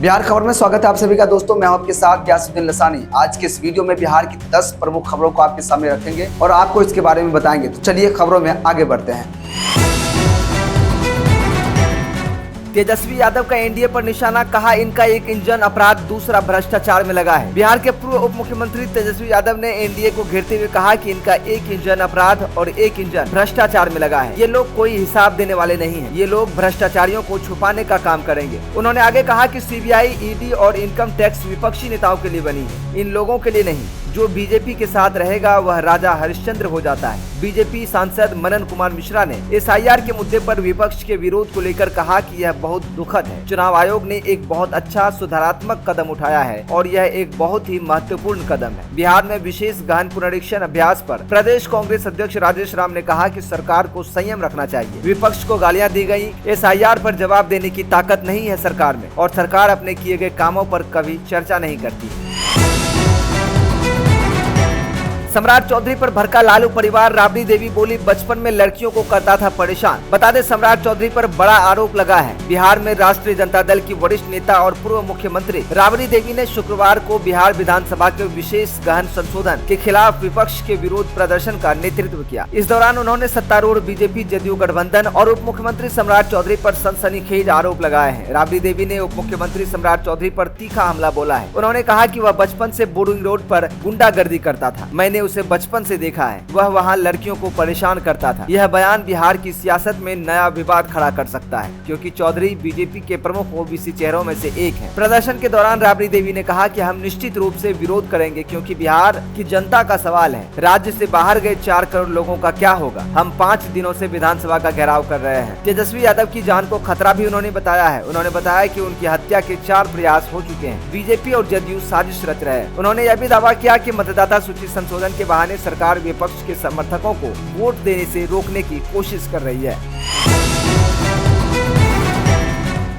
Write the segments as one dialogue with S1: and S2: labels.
S1: बिहार खबर में स्वागत है आप सभी का दोस्तों। मैं हूं आपके साथ ग्यासुद्दीन लसानी। आज के इस वीडियो में बिहार की 10 प्रमुख खबरों को आपके सामने रखेंगे और आपको इसके बारे में बताएंगे। तो चलिए खबरों में आगे बढ़ते हैं।
S2: तेजस्वी यादव का एनडीए पर निशाना, कहा इनका एक इंजन अपराध, दूसरा भ्रष्टाचार में लगा है। बिहार के पूर्व उप मुख्यमंत्री तेजस्वी यादव ने एनडीए को घेरते हुए कहा कि इनका एक इंजन अपराध और एक इंजन भ्रष्टाचार में लगा है। ये लोग कोई हिसाब देने वाले नहीं हैं। ये लोग भ्रष्टाचारियों को छुपाने का काम करेंगे। उन्होंने आगे कहा कि सीबीआई, ईडी और इनकम टैक्स विपक्षी नेताओं के लिए बनी है, इन लोगों के लिए नहीं। जो बीजेपी के साथ रहेगा वह राजा हरिश्चंद्र हो जाता है। बीजेपी सांसद मनन कुमार मिश्रा ने एसआईआर के मुद्दे पर विपक्ष के विरोध को लेकर कहा कि यह बहुत दुखद है। चुनाव आयोग ने एक बहुत अच्छा सुधारात्मक कदम उठाया है और यह एक बहुत ही महत्वपूर्ण कदम है। बिहार में विशेष गहन पुनरीक्षण अभ्यास पर प्रदेश कांग्रेस अध्यक्ष राजेश राम ने कहा कि सरकार को संयम रखना चाहिए। विपक्ष को गालियां दी गयी। एसआईआर पर जवाब देने की ताकत नहीं है सरकार में और सरकार अपने किए गए कामों पर कभी चर्चा नहीं करती। सम्राट चौधरी पर भड़का लालू परिवार, राबड़ी देवी बोली बचपन में लड़कियों को करता था परेशान। बता दें सम्राट चौधरी पर बड़ा आरोप लगा है। बिहार में राष्ट्रीय जनता दल की वरिष्ठ नेता और पूर्व मुख्यमंत्री राबड़ी देवी ने शुक्रवार को बिहार विधानसभा के विशेष गहन संशोधन के खिलाफ विपक्ष के विरोध प्रदर्शन का नेतृत्व किया। इस दौरान उन्होंने सत्तारूढ़ बीजेपी जदयू गठबंधन और उप मुख्यमंत्री सम्राट चौधरी पर सनसनीखेज आरोप लगाए हैं। राबड़ी देवी ने उप मुख्यमंत्री सम्राट चौधरी पर तीखा हमला बोला है। उन्होंने कहा कि वह बचपन से बोरिंग रोड पर गुंडागर्दी करता था। मैंने उसे बचपन से देखा है, वह वहां लड़कियों को परेशान करता था। यह बयान बिहार की सियासत में नया विवाद खड़ा कर सकता है, क्योंकि चौधरी बीजेपी के प्रमुख ओबीसी चेहरों में से एक है। प्रदर्शन के दौरान राबड़ी देवी ने कहा कि हम निश्चित रूप से विरोध करेंगे, क्योंकि बिहार की जनता का सवाल है। राज्य से बाहर गए 4 करोड़ लोगों का क्या होगा। हम 5 दिनों से विधानसभा का घेराव कर रहे हैं। तेजस्वी यादव की जान को खतरा भी उन्होंने बताया है। उन्होंने बताया कि उनकी हत्या के 4 प्रयास हो चुके हैं। बीजेपी और जदयू साजिश रच रहे हैं। उन्होंने यह भी दावा किया कि मतदाता सूची संशोधन के बहाने सरकार विपक्ष के समर्थकों को वोट देने से रोकने की कोशिश कर रही है।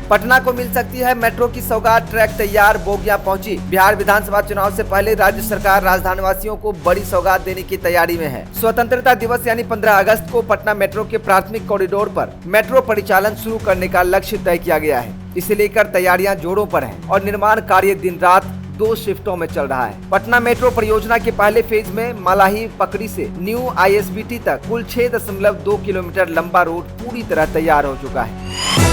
S2: पटना को मिल सकती है मेट्रो की सौगात, ट्रैक तैयार, बोगियां पहुंची। बिहार विधानसभा चुनाव से पहले राज्य सरकार राजधानी वासियों को बड़ी सौगात देने की तैयारी में है। स्वतंत्रता दिवस यानी 15 अगस्त को पटना मेट्रो के प्राथमिक कॉरिडोर पर मेट्रो परिचालन शुरू करने का लक्ष्य तय किया गया है। इसे लेकर तैयारियां जोरों पर हैं और निर्माण कार्य दिन रात 2 शिफ्टों में चल रहा है। पटना मेट्रो परियोजना के पहले फेज में मलाही पकड़ी से न्यू आईएसबीटी तक कुल 6.2 किलोमीटर लंबा रोड पूरी तरह तैयार हो चुका है।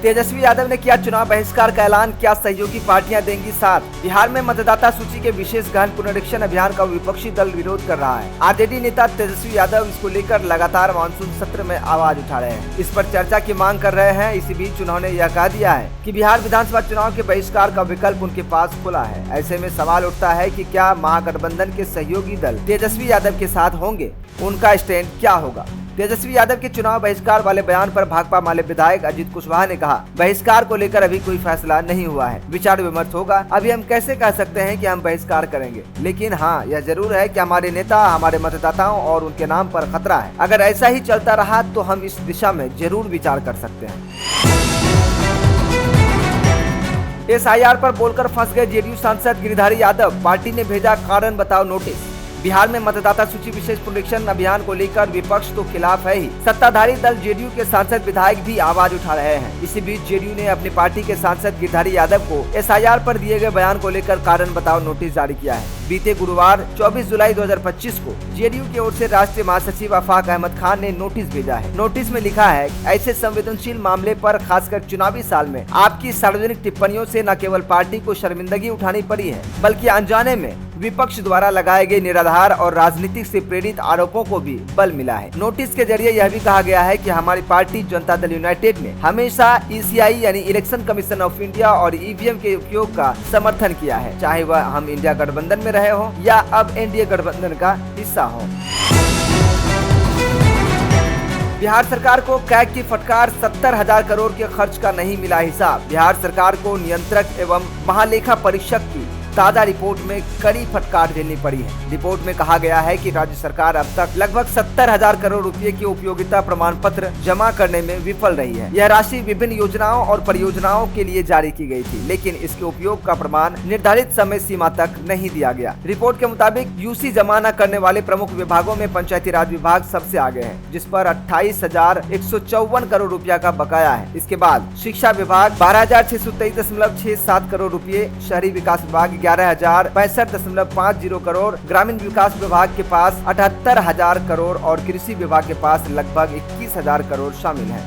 S2: तेजस्वी यादव ने किया चुनाव बहिष्कार का ऐलान, क्या सहयोगी पार्टियां देंगी साथ। बिहार में मतदाता सूची के विशेष गहन पुनरीक्षण अभियान का विपक्षी दल विरोध कर रहा है। आरजेडी नेता तेजस्वी यादव इसको लेकर लगातार मानसून सत्र में आवाज उठा रहे हैं। इस पर चर्चा की मांग कर रहे हैं। इसी बीच उन्होंने यह कह दिया है कि बिहार विधानसभा चुनाव के बहिष्कार का विकल्प उनके पास खुला है। ऐसे में सवाल उठता है कि क्या महागठबंधन के सहयोगी दल तेजस्वी यादव के साथ होंगे, उनका स्टैंड क्या होगा। तेजस्वी यादव के चुनाव बहिष्कार वाले बयान पर भाकपा माले विधायक अजित कुशवाहा ने कहा, बहिष्कार को लेकर अभी कोई फैसला नहीं हुआ है, विचार विमर्श होगा। अभी हम कैसे कह सकते हैं कि हम बहिष्कार करेंगे, लेकिन हाँ यह जरूर है कि हमारे नेता, हमारे मतदाताओं और उनके नाम पर खतरा है। अगर ऐसा ही चलता रहा तो हम इस दिशा में जरूर विचार कर सकते हैं। एसआईआर पर बोलकर फंस गए जेडीयू सांसद गिरिधारी यादव, पार्टी ने भेजा कारण बताओ नोटिस। बिहार में मतदाता सूची विशेष पुनरीक्षण अभियान को लेकर विपक्ष तो खिलाफ है ही, सत्ताधारी दल जेडीयू के सांसद विधायक भी आवाज उठा रहे हैं। इसी बीच जेडीयू ने अपनी पार्टी के सांसद गिरिधारी यादव को एसआईआर पर दिए गए बयान को लेकर कारण बताओ नोटिस जारी किया है। बीते गुरुवार 24 जुलाई 2025 को जेडीयू की ओर से राष्ट्रीय महासचिव आफाक अहमद खान ने नोटिस भेजा है। नोटिस में लिखा है, ऐसे संवेदनशील मामले पर खासकर चुनावी साल में आपकी सार्वजनिक टिप्पणियों से न केवल पार्टी को शर्मिंदगी उठानी पड़ी है, बल्कि अनजाने में विपक्ष द्वारा लगाए गए निराधार और राजनीतिक से प्रेरित आरोपों को भी बल मिला है। नोटिस के जरिए यह भी कहा गया है कि हमारी पार्टी जनता दल यूनाइटेड ने हमेशा ईसीआई यानी इलेक्शन कमीशन ऑफ इंडिया और ईवीएम के उपयोग का समर्थन किया है, चाहे वह हम इंडिया गठबंधन में रहे हो या अब एनडीए गठबंधन का हिस्सा हो। बिहार सरकार को कैग की फटकार, 70,000 करोड़ के खर्च का नहीं मिला हिसाब। बिहार सरकार को नियंत्रक एवं महालेखा परीक्षक की ताजा रिपोर्ट में कड़ी फटकार झेलनी पड़ी है। रिपोर्ट में कहा गया है कि राज्य सरकार अब तक लगभग 70,000 करोड़ रुपए की उपयोगिता प्रमाण पत्र जमा करने में विफल रही है। यह राशि विभिन्न योजनाओं और परियोजनाओं के लिए जारी की गई थी, लेकिन इसके उपयोग का प्रमाण निर्धारित समय सीमा तक नहीं दिया गया। रिपोर्ट के मुताबिक यूसी जमा न करने वाले प्रमुख विभागों में पंचायती राज विभाग सबसे आगे है, जिस पर 28,154 करोड़ रुपया का बकाया है। इसके बाद शिक्षा विभाग 12,623.67 करोड़ रुपए, शहरी विकास विभाग 11,065.50 करोड़, ग्रामीण विकास विभाग के पास 78,000 करोड़ और कृषि विभाग के पास लगभग 21,000 करोड़ शामिल है।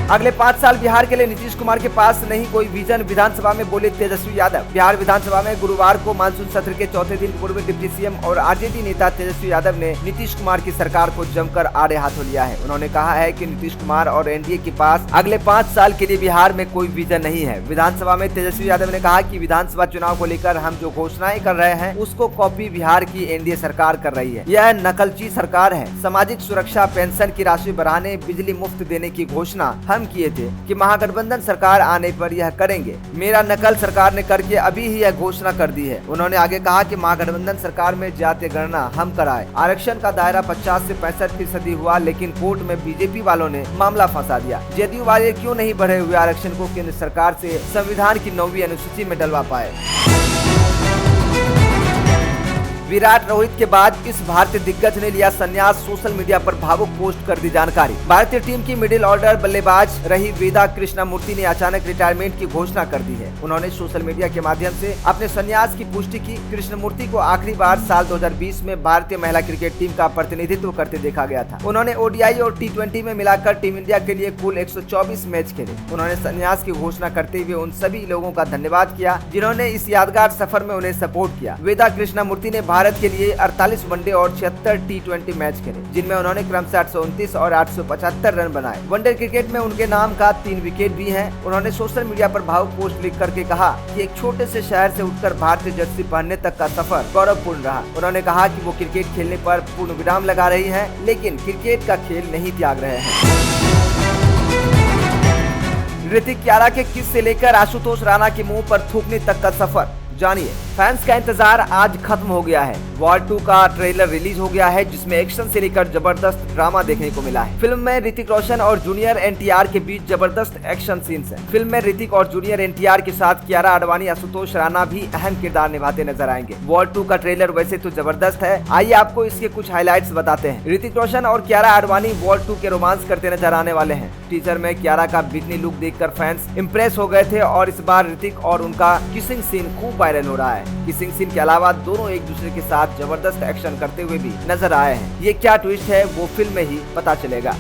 S2: अगले 5 साल बिहार के लिए नीतीश कुमार के पास नहीं कोई विजन, विधानसभा में बोले तेजस्वी यादव। बिहार विधानसभा में गुरुवार को मानसून सत्र के चौथे दिन पूर्व डिप्टी सीएम और आरजेडी नेता तेजस्वी यादव ने नीतीश कुमार की सरकार को जमकर आड़े हाथों लिया है। उन्होंने कहा है कि नीतीश कुमार और एनडीए के पास अगले 5 साल के लिए बिहार में कोई विजन नहीं है। विधानसभा में तेजस्वी यादव ने कहा कि विधानसभा चुनाव को लेकर हम जो घोषणाएं कर रहे हैं उसको कॉपी बिहार की एनडीए सरकार कर रही है। यह नकलची सरकार है। सामाजिक सुरक्षा, पेंशन की राशि बढ़ाने, बिजली मुफ्त देने की घोषणा हम किए थे कि महागठबंधन सरकार आने पर यह करेंगे। मेरा नकल सरकार ने करके अभी ही यह घोषणा कर दी है। उन्होंने आगे कहा कि महागठबंधन सरकार में जातीय गणना हम कराए। आरक्षण का दायरा 50 से 65% हुआ, लेकिन कोर्ट में बीजेपी वालों ने मामला फंसा दिया। जदयू वाले क्यों नहीं बढ़े हुए आरक्षण को केंद्र सरकार से संविधान की 9वीं अनुसूची में डलवा पाए। विराट रोहित के बाद इस भारतीय दिग्गज ने लिया संन्यास, सोशल मीडिया पर भावुक पोस्ट कर दी जानकारी। भारतीय टीम की मिडिल ऑर्डर बल्लेबाज रही वेदा कृष्णमूर्ति ने अचानक रिटायरमेंट की घोषणा कर दी है। उन्होंने सोशल मीडिया के माध्यम से अपने संन्यास की पुष्टि की। कृष्णमूर्ति को आखिरी बार साल 2020 में भारतीय महिला क्रिकेट टीम का प्रतिनिधित्व करते देखा गया था। उन्होंने ओडीआई और T20 में मिलाकर टीम इंडिया के लिए कुल 124 मैच खेले। उन्होंने संन्यास की घोषणा करते हुए उन सभी लोगों का धन्यवाद किया जिन्होंने इस यादगार सफर में उन्हें सपोर्ट किया। वेदा कृष्णमूर्ति ने भारत के लिए 48 वनडे और 76 T20 मैच खेले, जिनमें उन्होंने क्रमशः 829 और 875 रन बनाए। वनडे क्रिकेट में उनके नाम का 3 विकेट भी हैं। उन्होंने सोशल मीडिया पर भावुक पोस्ट लिख करके कहा कि एक छोटे से शहर से उठकर भारतीय जर्सी पहनने तक का सफर गौरवपूर्ण रहा। उन्होंने कहा कि वो क्रिकेट खेलने पर पूर्ण विराम लगा रही है, लेकिन क्रिकेट का खेल नहीं त्याग रहे हैं। ऋतिक कियारा के किस से लेकर आशुतोष राणा के मुंह पर थूकने तक का सफर, जानिए। फैंस का इंतजार आज खत्म हो गया है। वॉर 2 का ट्रेलर रिलीज हो गया है, जिसमें एक्शन से लेकर जबरदस्त ड्रामा देखने को मिला है। फिल्म में ऋतिक रोशन और जूनियर एनटीआर के बीच जबरदस्त एक्शन सीन्स हैं। फिल्म में ऋतिक और जूनियर एनटीआर के साथ कियारा आडवाणी, आशुतोष राणा भी अहम किरदार निभाते नजर आएंगे। वॉर 2 का ट्रेलर वैसे तो जबरदस्त है, आइए आपको इसके कुछ हाईलाइट्स बताते हैं। ऋतिक रोशन और कियारा आडवाणी वॉर 2 के रोमांस करते नजर आने वाले हैं। टीजर में कियारा का बिकनी लुक देखकर फैंस इंप्रेस हो गए थे और इस बार ऋतिक और उनका किसिंग सीन खूब वायरल हो रहा है। किसिंग सीन के अलावा दोनों एक दूसरे के साथ जबरदस्त एक्शन करते हुए भी नजर आए हैं। ये क्या ट्विस्ट है वो फिल्म में ही पता चलेगा।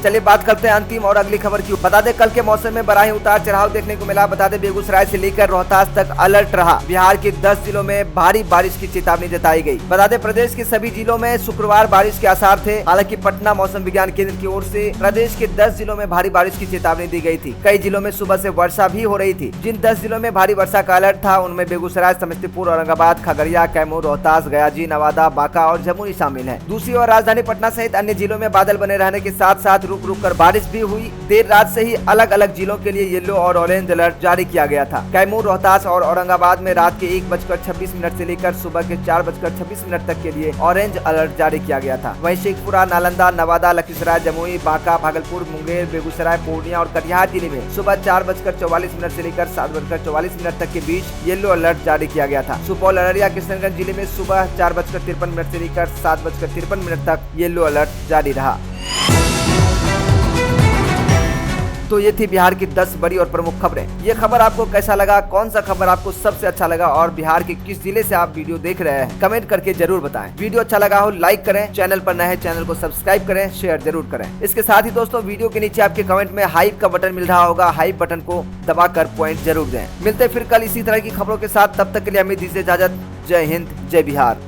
S2: चलिए बात करते हैं अंतिम और अगली खबर की। बता दें कल के मौसम में बड़ा ही उतार चढ़ाव देखने को मिला। बता दें बेगूसराय से लेकर रोहतास तक अलर्ट रहा। बिहार के 10 जिलों में भारी बारिश की चेतावनी जताई गई। बता दें प्रदेश के सभी जिलों में शुक्रवार बारिश के आसार थे। हालांकि पटना मौसम विज्ञान केंद्र की ओर से प्रदेश के 10 जिलों में भारी बारिश की चेतावनी दी गई थी। कई जिलों में सुबह से वर्षा भी हो रही थी। जिन 10 जिलों में भारी वर्षा का अलर्ट था उनमें बेगूसराय, समस्तीपुर, औरंगाबाद, खगड़िया, कैमूर, रोहतास, गयाजी, नवादा, बांका और जमुई शामिल है। दूसरी ओर राजधानी पटना सहित अन्य जिलों में बादल बने रहने के साथ साथ रुक रुक कर बारिश भी हुई। देर रात से ही अलग अलग जिलों के लिए येलो और ऑरेंज अलर्ट जारी किया गया था। कैमूर, रोहतास और औरंगाबाद में रात के 1:26 से लेकर सुबह के 4:26 तक के लिए ऑरेंज अलर्ट जारी किया गया था। वहीं शेखपुरा, नालंदा, नवादा, लखीसराय, जमुई, बांका, भागलपुर, मुंगेर, बेगूसराय, पूर्णिया और कटिहार जिले में सुबह 4:44 से लेकर 7:44 तक के बीच येलो अलर्ट जारी किया गया था। सुपौल, अररिया, किशनगंज जिले में सुबह 4:53 से लेकर 7:53 तक येलो अलर्ट जारी रहा। तो ये थी बिहार की 10 बड़ी और प्रमुख खबरें। ये खबर आपको कैसा लगा, कौन सा खबर आपको सबसे अच्छा लगा और बिहार के किस जिले से आप वीडियो देख रहे हैं, कमेंट करके जरूर बताएं। वीडियो अच्छा लगा हो लाइक करें, चैनल पर नए हैं चैनल को सब्सक्राइब करें, शेयर जरूर करें। इसके साथ ही दोस्तों वीडियो के नीचे आपके कमेंट में हाइप का बटन मिल रहा होगा, हाइप बटन को दबाकर पॉइंट जरूर दें। मिलते फिर कल इसी तरह की खबरों के साथ, तब तक के लिए हमें दीजिए इजाजत। जय हिंद, जय बिहार।